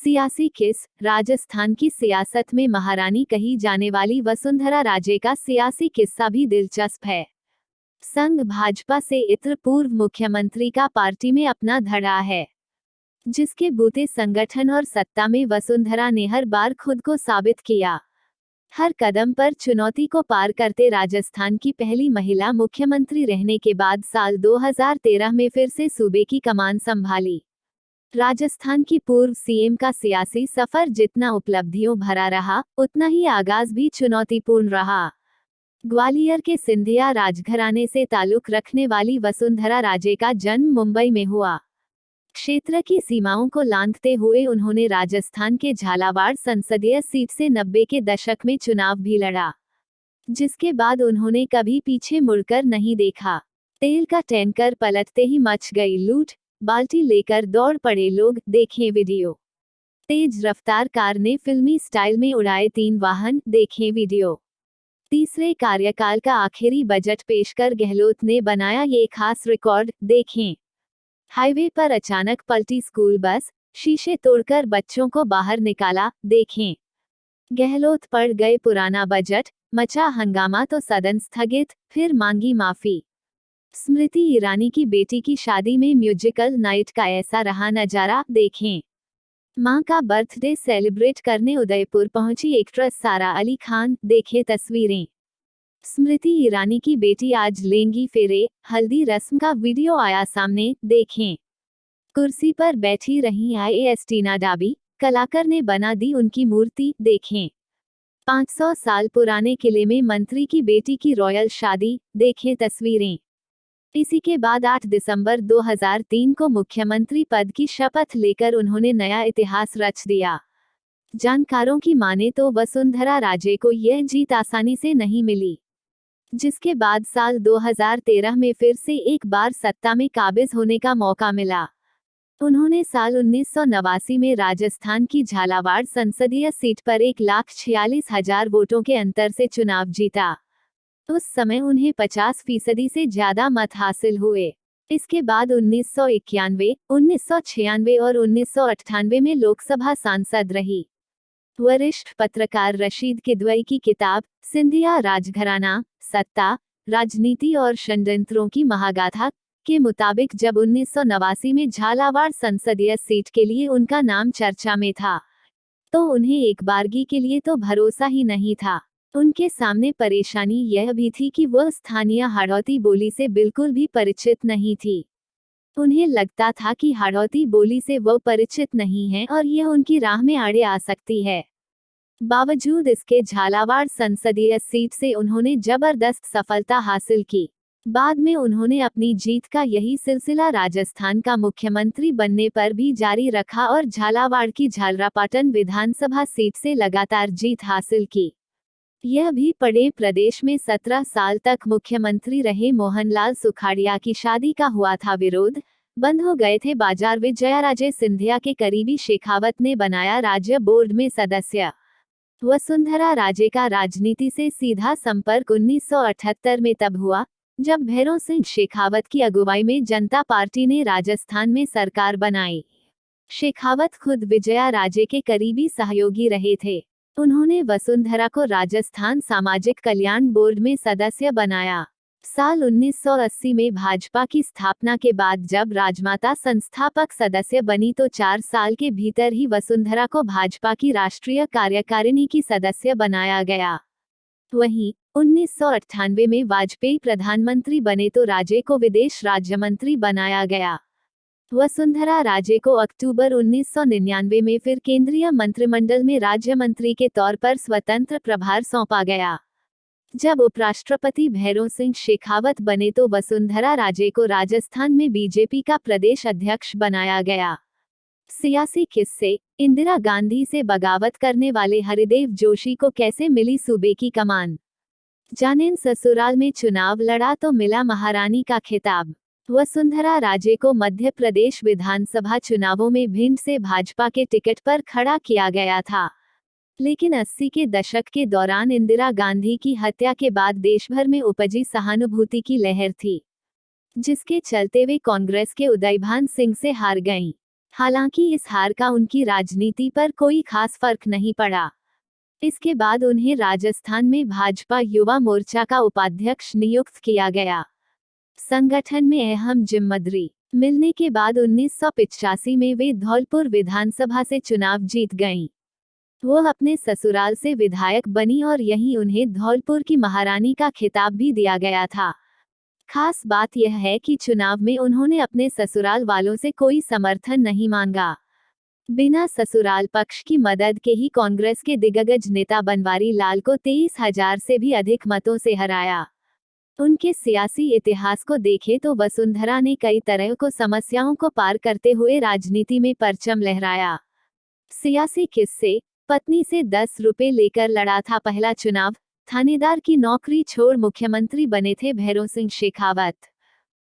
सियासी किस। राजस्थान की सियासत में महारानी कही जाने वाली वसुंधरा राजे का सियासी किस्सा भी दिलचस्प है। संघ भाजपा से इतर पूर्व मुख्यमंत्री का पार्टी में अपना धड़ा है, जिसके बूते संगठन और सत्ता में वसुंधरा ने हर बार खुद को साबित किया। हर कदम पर चुनौती को पार करते राजस्थान की पहली महिला मुख्यमंत्री रहने के बाद साल 2013 में फिर से सूबे की कमान संभाली। राजस्थान की पूर्व सीएम का सियासी सफर जितना उपलब्धियों भरा रहा, उतना ही आगाज भी चुनौतीपूर्ण रहा। ग्वालियर के सिंधिया राजघराने से ताल्लुक रखने वाली वसुंधरा राजे का जन्म मुंबई में हुआ। क्षेत्र की सीमाओं को लांघते हुए उन्होंने राजस्थान के झालावाड़ संसदीय सीट से 90 के दशक में चुनाव भी लड़ा, जिसके बाद उन्होंने कभी पीछे मुड़कर नहीं देखा। तेल का टैंकर पलटते ही मच गई लूट, बाल्टी लेकर दौड़ पड़े लोग, देखें वीडियो। तेज रफ्तार कार ने फिल्मी स्टाइल में उड़ाए 3 वाहन, देखें वीडियो। तीसरे कार्यकाल का आखिरी बजट पेश कर गहलोत ने बनाया ये खास रिकॉर्ड, देखें। हाईवे पर अचानक पलटी स्कूल बस, शीशे तोड़कर बच्चों को बाहर निकाला, देखें। गहलोत पढ़ गए पुराना बजट, मचा हंगामा तो सदन स्थगित, फिर मांगी माफी। स्मृति ईरानी की बेटी की शादी में म्यूजिकल नाइट का ऐसा रहा नजारा, देखें। मां का बर्थडे सेलिब्रेट करने उदयपुर पहुंची एक्ट्रेस सारा अली खान, देखें तस्वीरें। स्मृति ईरानी की बेटी आज लेंगी फेरे, हल्दी रस्म का वीडियो आया सामने, देखें। कुर्सी पर बैठी रही आईएएस टीना डाबी, कलाकार ने बना दी उनकी मूर्ति, देखें। 500 साल पुराने किले में मंत्री की बेटी की रॉयल शादी, देखें तस्वीरें। इसी के बाद 8 दिसंबर 2003 को मुख्यमंत्री पद की शपथ लेकर उन्होंने नया इतिहास रच दिया। जानकारों की माने तो वसुंधरा राजे को यह जीत आसानी से नहीं मिली, जिसके बाद साल 2013 में फिर से एक बार सत्ता में काबिज होने का मौका मिला। उन्होंने साल 1989 में राजस्थान की झालावाड़ संसदीय सीट पर 1,46,000 वोटों के अंतर से चुनाव जीता। उस समय उन्हें 50% से ज्यादा मत हासिल हुए। इसके बाद 1991, 1996 और 1998 में लोकसभा सांसद रही। वरिष्ठ पत्रकार रशीद किदवई की किताब सिंधिया राजघराना, सत्ता, राजनीति और षड्यंत्रों की महागाथा के मुताबिक जब 1989 में झालावाड़ संसदीय सीट के लिए उनका नाम चर्चा में था, तो उन्हें एक बारगी के लिए तो भरोसा ही नहीं था। उनके सामने परेशानी यह भी थी कि वह स्थानीय हाड़ौती बोली से बिल्कुल भी परिचित नहीं थी। उन्हें लगता था कि हाड़ौती बोली से वह परिचित नहीं है और यह उनकी राह में आड़े आ सकती है। बावजूद इसके झालावाड़ संसदीय सीट से उन्होंने जबरदस्त सफलता हासिल की। बाद में उन्होंने अपनी जीत का यही सिलसिला राजस्थान का मुख्यमंत्री बनने पर भी जारी रखा और झालावाड़ की झालरापाटन विधानसभा सीट से लगातार जीत हासिल की। यह भी पढ़े, प्रदेश में 17 साल तक मुख्यमंत्री रहे मोहनलाल सुखाड़िया की शादी का हुआ था विरोध, बंद हो गए थे बाजार। विजयाराजे सिंधिया के करीबी शेखावत ने बनाया राज्य बोर्ड में सदस्य। वसुंधरा राजे का राजनीति से सीधा संपर्क 1978 में तब हुआ, जब भैरों सिंह शेखावत की अगुवाई में जनता पार्टी ने राजस्थान में सरकार बनाई। शेखावत खुद विजयाराजे के करीबी सहयोगी रहे थे। उन्होंने वसुंधरा को राजस्थान सामाजिक कल्याण बोर्ड में सदस्य बनाया। साल 1980 में भाजपा की स्थापना के बाद जब राजमाता संस्थापक सदस्य बनी तो 4 साल के भीतर ही वसुंधरा को भाजपा की राष्ट्रीय कार्यकारिणी की सदस्य बनाया गया। वहीं 1998 में वाजपेयी प्रधानमंत्री बने तो राजे को विदेश राज्य मंत्री बनाया गया। वसुंधरा राजे को अक्टूबर 1999 में फिर केंद्रीय मंत्रिमंडल में राज्य मंत्री के तौर पर स्वतंत्र प्रभार सौंपा गया। जब उपराष्ट्रपति भैरों सिंह शेखावत बने तो वसुंधरा राजे को राजस्थान में बीजेपी का प्रदेश अध्यक्ष बनाया गया। सियासी किस्से। इंदिरा गांधी से बगावत करने वाले हरिदेव जोशी को कैसे मिली सूबे की कमान। जानें, ससुराल में चुनाव लड़ा तो मिला महारानी का खिताब। वसुंधरा राजे को मध्य प्रदेश विधानसभा चुनावों में भिंड से भाजपा के टिकट पर खड़ा किया गया था, लेकिन 80 के दशक के दौरान इंदिरा गांधी की हत्या के बाद देश भर में उपजी सहानुभूति की लहर थी, जिसके चलते वे कांग्रेस के उदयभान सिंह से हार गईं। हालांकि इस हार का उनकी राजनीति पर कोई खास फर्क नहीं पड़ा। इसके बाद उन्हें राजस्थान में भाजपा युवा मोर्चा का उपाध्यक्ष नियुक्त किया गया। संगठन में अहम जिम्मेदारी मिलने के बाद 1985 में वे धौलपुर विधानसभा से चुनाव जीत गईं। वो अपने ससुराल से विधायक बनी और यहीं उन्हें धौलपुर की महारानी का खिताब भी दिया गया था। खास बात यह है कि चुनाव में उन्होंने अपने ससुराल वालों से कोई समर्थन नहीं मांगा। बिना ससुराल पक्ष की मदद के ही कांग्रेस के दिग्गज नेता बनवारी लाल को 23,000 से भी अधिक मतों से हराया। उनके सियासी इतिहास को देखें तो वसुंधरा ने कई तरह को समस्याओं को पार करते हुए राजनीति में परचम लहराया। सियासी किस्से: पत्नी से 10 रुपए लेकर लड़ा था पहला चुनाव। थानेदार की नौकरी छोड़ मुख्यमंत्री बने थे भैरों सिंह शेखावत।